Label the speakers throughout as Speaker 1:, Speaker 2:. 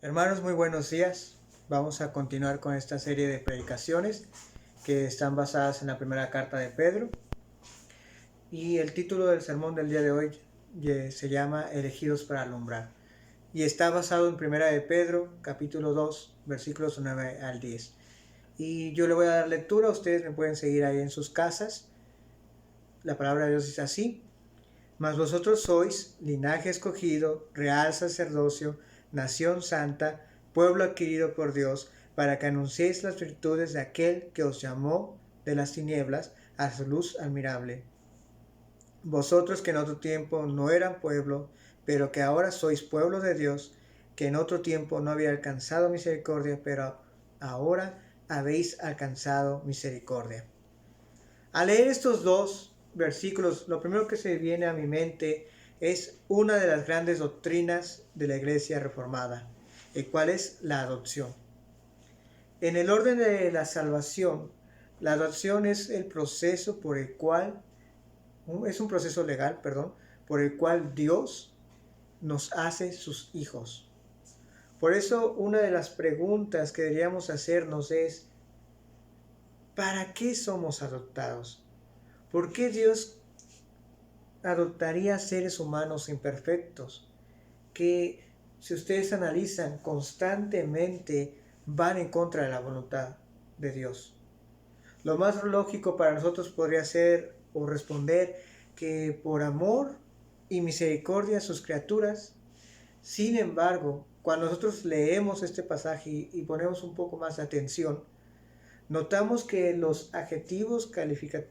Speaker 1: Hermanos, muy buenos días. Vamos a continuar con esta serie de predicaciones que están basadas en la primera carta de Pedro. Y el título del sermón del día de hoy se llama Elegidos para alumbrar. Y está basado en primera de Pedro, capítulo 2, versículos 9 al 10. Y yo le voy a dar lectura, ustedes me pueden seguir ahí en sus casas. La palabra de Dios dice así: Mas vosotros sois linaje escogido, real sacerdocio, nación santa, pueblo adquirido por Dios, para que anunciéis las virtudes de aquel que os llamó de las tinieblas a su luz admirable. Vosotros que en otro tiempo no eran pueblo, pero que ahora sois pueblo de Dios, que en otro tiempo no había alcanzado misericordia, pero ahora habéis alcanzado misericordia. Al leer estos dos versículos, lo primero que se viene a mi mente es una de las grandes doctrinas de la Iglesia Reformada, el cual es la adopción. En el orden de la salvación, la adopción es el proceso por el cual, es un proceso legal, por el cual Dios nos hace sus hijos. Por eso, una de las preguntas que deberíamos hacernos es: ¿para qué somos adoptados? ¿Por qué Dios adoptaría seres humanos imperfectos que, si ustedes analizan, constantemente van en contra de la voluntad de Dios? Lo más lógico para nosotros podría ser o responder que por amor y misericordia a sus criaturas. Sin embargo, cuando nosotros leemos este pasaje y ponemos un poco más de atención, notamos que los adjetivos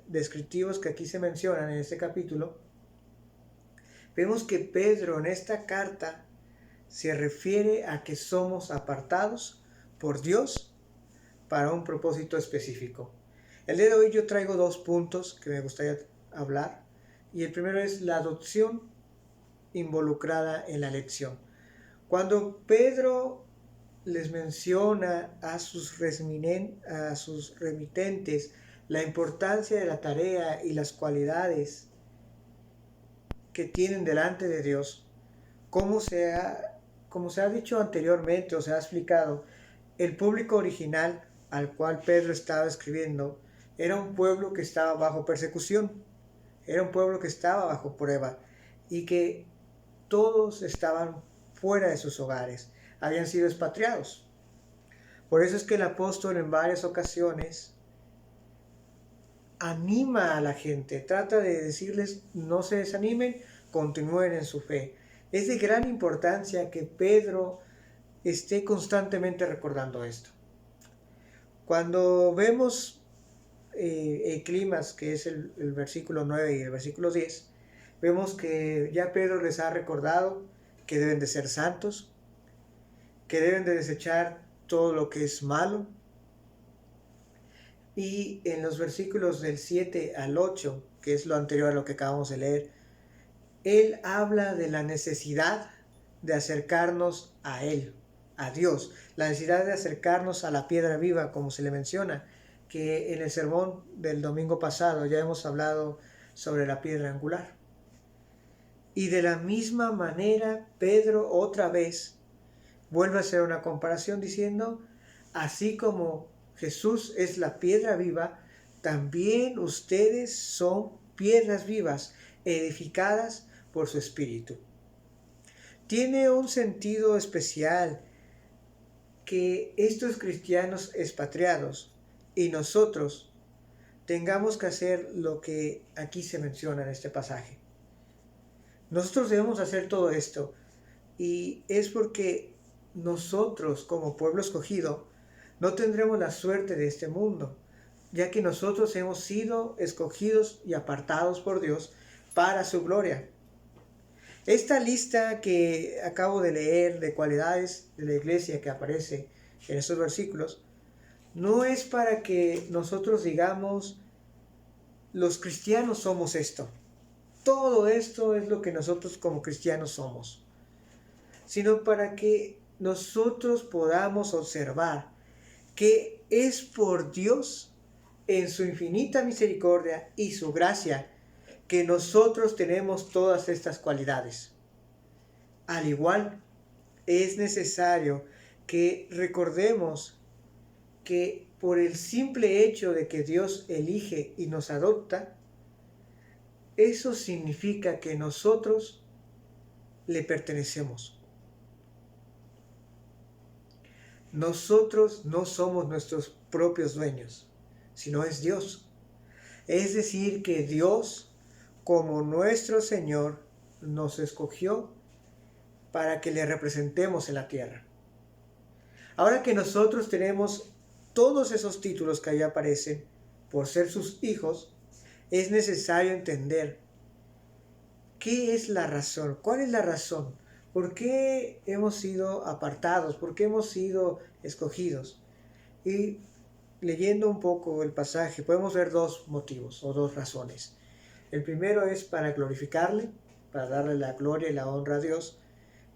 Speaker 1: descriptivos que aquí se mencionan en este capítulo, vemos que Pedro en esta carta se refiere a que somos apartados por Dios para un propósito específico. El día de hoy yo traigo dos puntos que me gustaría hablar, y el primero es la adopción involucrada en la elección. Cuando Pedro les menciona a sus remitentes la importancia de la tarea y las cualidades que tienen delante de Dios, como se ha dicho anteriormente o se ha explicado, el público original al cual Pedro estaba escribiendo era un pueblo que estaba bajo persecución, era un pueblo que estaba bajo prueba y que todos estaban fuera de sus hogares, habían sido expatriados. Por eso es que el apóstol en varias ocasiones anima a la gente, trata de decirles: no se desanimen, continúen en su fe. Es de gran importancia que Pedro esté constantemente recordando esto. Cuando vemos el clímax, que es el versículo 9 y el versículo 10, vemos que ya Pedro les ha recordado que deben de ser santos, que deben de desechar todo lo que es malo. Y en los versículos del 7 al 8, que es lo anterior a lo que acabamos de leer, él habla de la necesidad de acercarnos a Él, a Dios, la necesidad de acercarnos a la piedra viva, como se le menciona, que en el sermón del domingo pasado ya hemos hablado sobre la piedra angular. Y de la misma manera, Pedro otra vez vuelve a hacer una comparación diciendo: así como Jesús es la piedra viva, también ustedes son piedras vivas, edificadas por su Espíritu. Tiene un sentido especial que estos cristianos expatriados y nosotros tengamos que hacer lo que aquí se menciona en este pasaje. Nosotros debemos hacer todo esto, y es porque nosotros, como pueblo escogido, no tendremos la suerte de este mundo, ya que nosotros hemos sido escogidos y apartados por Dios para su gloria. Esta lista que acabo de leer de cualidades de la iglesia que aparece en estos versículos no es para que nosotros digamos: los cristianos somos esto, todo esto es lo que nosotros como cristianos somos, sino para que nosotros podamos observar que es por Dios, en su infinita misericordia y su gracia, que nosotros tenemos todas estas cualidades. Al igual, es necesario que recordemos que por el simple hecho de que Dios elige y nos adopta, eso significa que nosotros le pertenecemos. Nosotros no somos nuestros propios dueños, sino es Dios. Es decir, que Dios, como nuestro Señor, nos escogió para que le representemos en la tierra. Ahora que nosotros tenemos todos esos títulos que ahí aparecen por ser sus hijos, es necesario entender qué es la razón, cuál es la razón, por qué hemos sido apartados, por qué hemos sido escogidos. Y leyendo un poco el pasaje podemos ver dos motivos o dos razones. El primero es para glorificarle, para darle la gloria y la honra a Dios.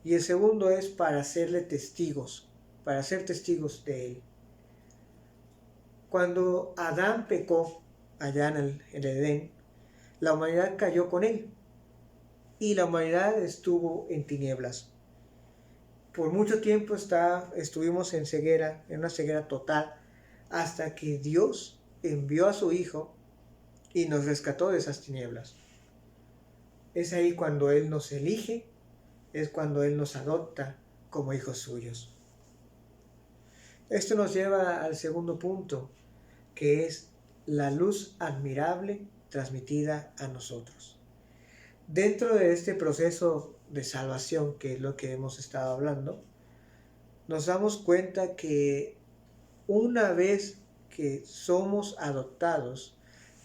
Speaker 1: Y el segundo es para hacerle testigos, para ser testigos de Él. Cuando Adán pecó allá en el Edén, la humanidad cayó con él y la humanidad estuvo en tinieblas. Por mucho tiempo estuvimos en ceguera, en una ceguera total, hasta que Dios envió a su Hijo y nos rescató de esas tinieblas. Es ahí cuando Él nos elige, es cuando Él nos adopta como hijos suyos. Esto nos lleva al segundo punto, que es la luz admirable transmitida a nosotros. Dentro de este proceso de salvación, que es lo que hemos estado hablando, nos damos cuenta que una vez que somos adoptados,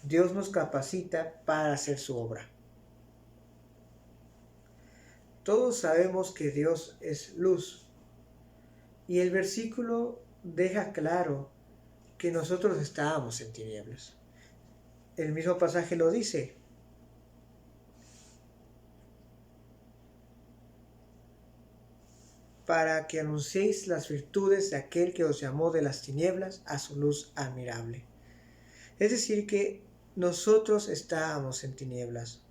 Speaker 1: Dios nos capacita para hacer su obra. Todos sabemos que Dios es luz, y el versículo deja claro que nosotros estábamos en tinieblas. El mismo pasaje lo dice. Para que anunciéis las virtudes de aquel que os llamó de las tinieblas a su luz admirable. Es decir, que nosotros estábamos en tinieblas.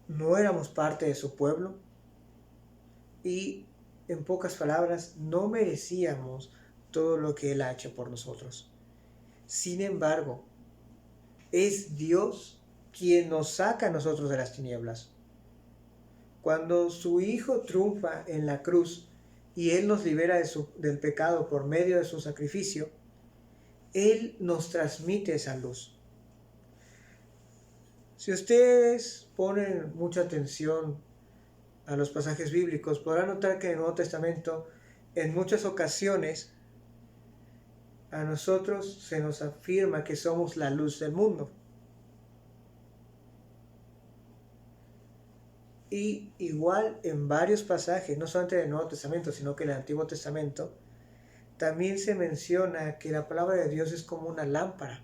Speaker 1: No éramos parte de su pueblo y, en pocas palabras, no merecíamos todo lo que Él ha hecho por nosotros. Sin embargo, es Dios quien nos saca a nosotros de las tinieblas. Cuando su Hijo triunfa en la cruz y Él nos libera del pecado por medio de su sacrificio, Él nos transmite esa luz. Si ustedes ponen mucha atención a los pasajes bíblicos, podrán notar que en el Nuevo Testamento, en muchas ocasiones, a nosotros se nos afirma que somos la luz del mundo. Y igual en varios pasajes, no solamente del Nuevo Testamento, sino que en el Antiguo Testamento, también se menciona que la palabra de Dios es como una lámpara.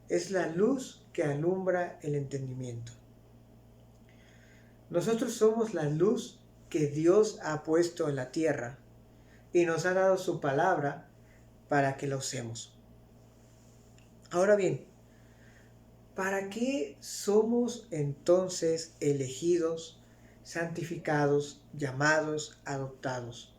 Speaker 1: Es la luz que alumbra el entendimiento. Nosotros somos la luz que Dios ha puesto en la tierra y nos ha dado su palabra para que la usemos. Ahora bien, ¿para qué somos entonces elegidos, santificados, llamados, adoptados?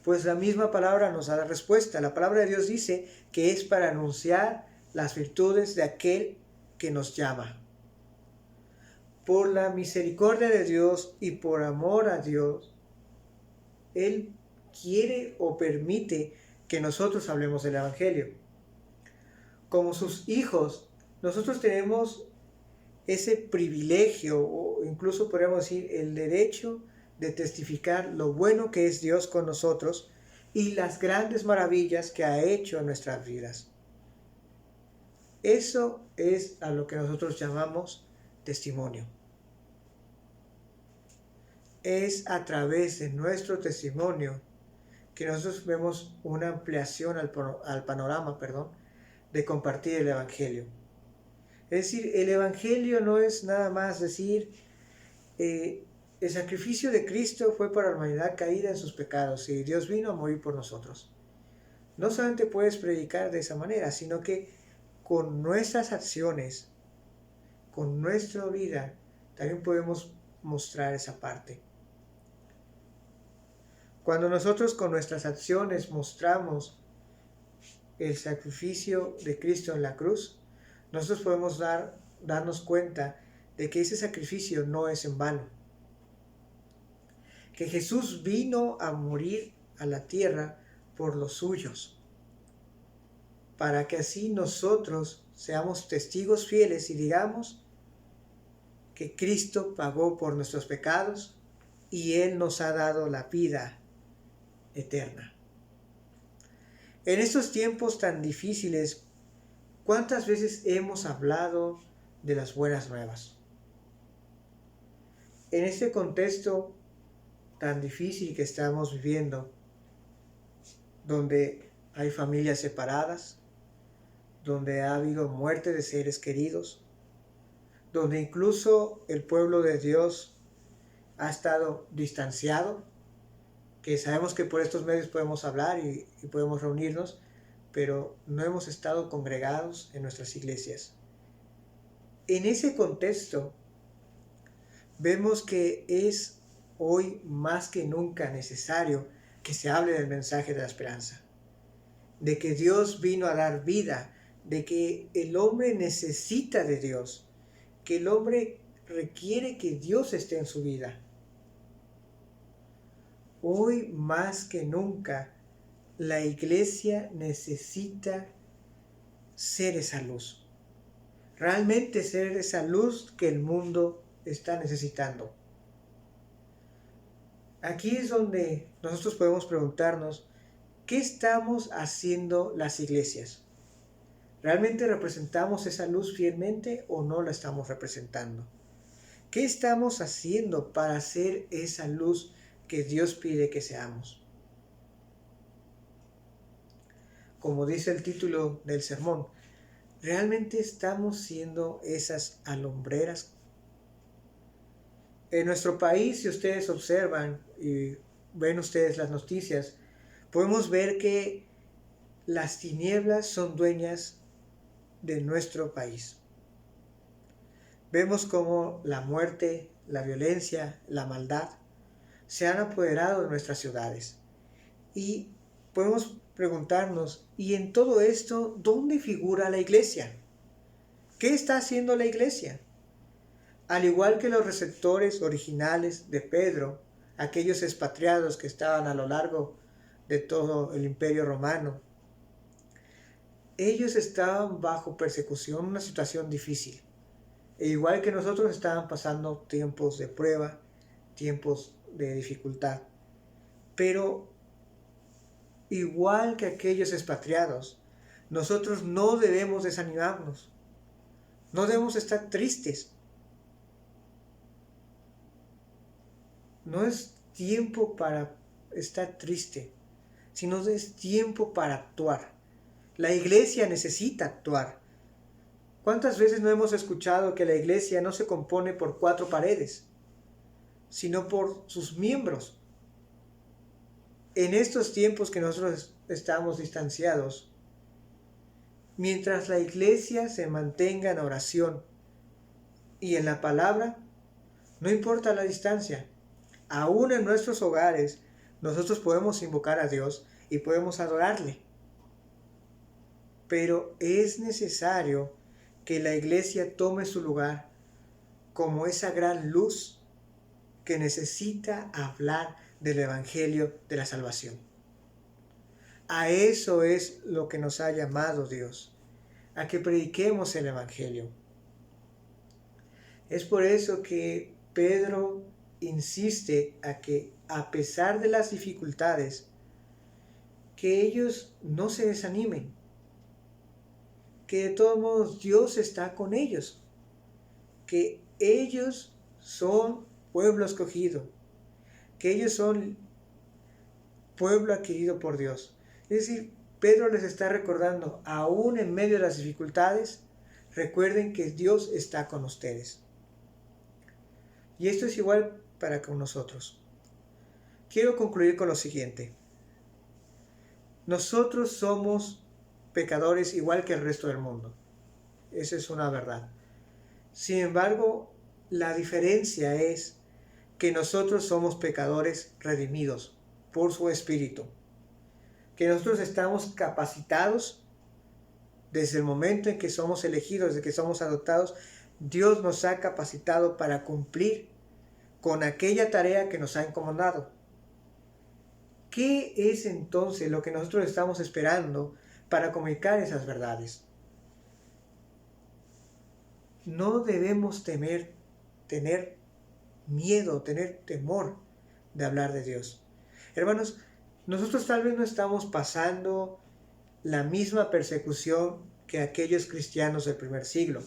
Speaker 1: Pues la misma palabra nos da la respuesta. La palabra de Dios dice que es para anunciar las virtudes de aquel que nos llama. Por la misericordia de Dios y por amor a Dios, Él quiere o permite que nosotros hablemos del Evangelio. Como sus hijos, nosotros tenemos ese privilegio, o incluso podríamos decir el derecho de testificar lo bueno que es Dios con nosotros y las grandes maravillas que ha hecho en nuestras vidas. Eso es a lo que nosotros llamamos testimonio. Es a través de nuestro testimonio que nosotros vemos una ampliación al panorama, de compartir el Evangelio. Es decir, el Evangelio no es nada más decir, el sacrificio de Cristo fue para la humanidad caída en sus pecados y Dios vino a morir por nosotros. No solamente puedes predicar de esa manera, sino que con nuestras acciones, con nuestra vida, también podemos mostrar esa parte. Cuando nosotros con nuestras acciones mostramos el sacrificio de Cristo en la cruz, nosotros podemos darnos cuenta de que ese sacrificio no es en vano. Que Jesús vino a morir a la tierra por los suyos, para que así nosotros seamos testigos fieles y digamos que Cristo pagó por nuestros pecados y Él nos ha dado la vida eterna. En estos tiempos tan difíciles, ¿cuántas veces hemos hablado de las buenas nuevas? En este contexto tan difícil que estamos viviendo, donde hay familias separadas, donde ha habido muerte de seres queridos, donde incluso el pueblo de Dios ha estado distanciado, que sabemos que por estos medios podemos hablar y podemos reunirnos, pero no hemos estado congregados en nuestras iglesias. En ese contexto, vemos que es hoy más que nunca necesario que se hable del mensaje de la esperanza, de que Dios vino a dar vida, de que el hombre necesita de Dios, que el hombre requiere que Dios esté en su vida. Hoy más que nunca, la iglesia necesita ser esa luz. Realmente ser esa luz que el mundo está necesitando. Aquí es donde nosotros podemos preguntarnos, ¿qué estamos haciendo las iglesias? ¿Realmente representamos esa luz fielmente o no la estamos representando? ¿Qué estamos haciendo para ser esa luz que Dios pide que seamos? Como dice el título del sermón, ¿realmente estamos siendo esas alumbreras? En nuestro país, si ustedes observan y ven ustedes las noticias, podemos ver que las tinieblas son dueñas de nuestro país. Vemos cómo la muerte, la violencia, la maldad se han apoderado de nuestras ciudades. Y podemos preguntarnos, ¿y en todo esto dónde figura la iglesia? ¿Qué está haciendo la iglesia? Al igual que los receptores originales de Pedro, aquellos expatriados que estaban a lo largo de todo el Imperio Romano, ellos estaban bajo persecución, una situación difícil. E igual que nosotros estaban pasando tiempos de prueba, tiempos de dificultad. Pero igual que aquellos expatriados, nosotros no debemos desanimarnos. No debemos estar tristes. No es tiempo para estar triste, sino es tiempo para actuar. La iglesia necesita actuar. ¿Cuántas veces no hemos escuchado que la iglesia no se compone por 4 paredes, sino por sus miembros? En estos tiempos que nosotros estamos distanciados, mientras la iglesia se mantenga en oración y en la palabra, no importa la distancia, aún en nuestros hogares, nosotros podemos invocar a Dios y podemos adorarle. Pero es necesario que la iglesia tome su lugar como esa gran luz que necesita hablar del Evangelio de la salvación. A eso es lo que nos ha llamado Dios, a que prediquemos el Evangelio. Es por eso que Pedro insiste a que, a pesar de las dificultades, que ellos no se desanimen, que de todos modos Dios está con ellos, que ellos son pueblo escogido, que ellos son pueblo adquirido por Dios. Es decir, Pedro les está recordando, aún en medio de las dificultades, recuerden que Dios está con ustedes. Y esto es igual para con nosotros. Quiero concluir con lo siguiente. Nosotros somos pecadores igual que el resto del mundo. Esa es una verdad. Sin embargo, la diferencia es que nosotros somos pecadores redimidos por su Espíritu. Que nosotros estamos capacitados desde el momento en que somos elegidos, desde que somos adoptados. Dios nos ha capacitado para cumplir con aquella tarea que nos ha encomendado. ¿Qué es entonces lo que nosotros estamos esperando para comunicar esas verdades? No debemos tener miedo, tener temor de hablar de Dios. Hermanos, nosotros tal vez no estamos pasando la misma persecución que aquellos cristianos del primer siglo.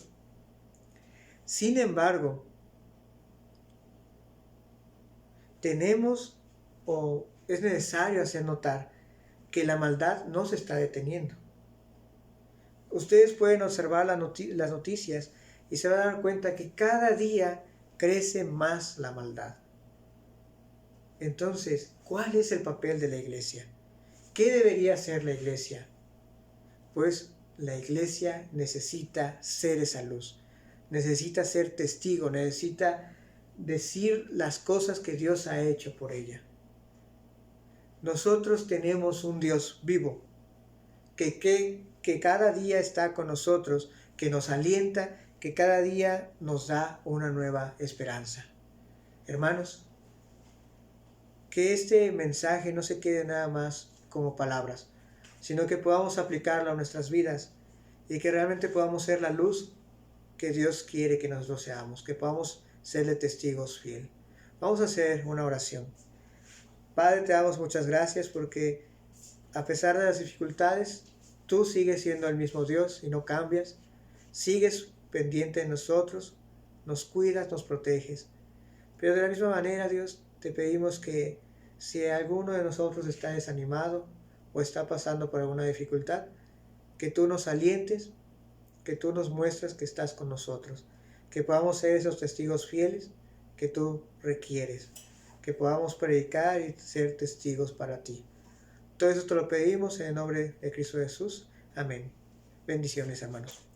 Speaker 1: Sin embargo, es necesario hacer notar que la maldad no se está deteniendo. Ustedes pueden observar las noticias y se van a dar cuenta que cada día crece más la maldad. Entonces, ¿cuál es el papel de la iglesia? ¿Qué debería hacer la iglesia? Pues la iglesia necesita ser esa luz, necesita ser testigo, necesita decir las cosas que Dios ha hecho por ella. Nosotros tenemos un Dios vivo, que cada día está con nosotros, que nos alienta, que cada día nos da una nueva esperanza. Hermanos, que este mensaje no se quede nada más como palabras, sino que podamos aplicarlo a nuestras vidas y que realmente podamos ser la luz que Dios quiere que nosotros seamos, que podamos serle testigos fiel. Vamos a hacer una oración. Padre, te damos muchas gracias porque a pesar de las dificultades, tú sigues siendo el mismo Dios y no cambias. Sigues pendiente de nosotros, nos cuidas, nos proteges. Pero de la misma manera, Dios, te pedimos que si alguno de nosotros está desanimado o está pasando por alguna dificultad, que tú nos alientes, que tú nos muestres que estás con nosotros, que podamos ser esos testigos fieles que tú requieres, que podamos predicar y ser testigos para ti. Todo eso te lo pedimos en el nombre de Cristo Jesús. Amén. Bendiciones, hermanos.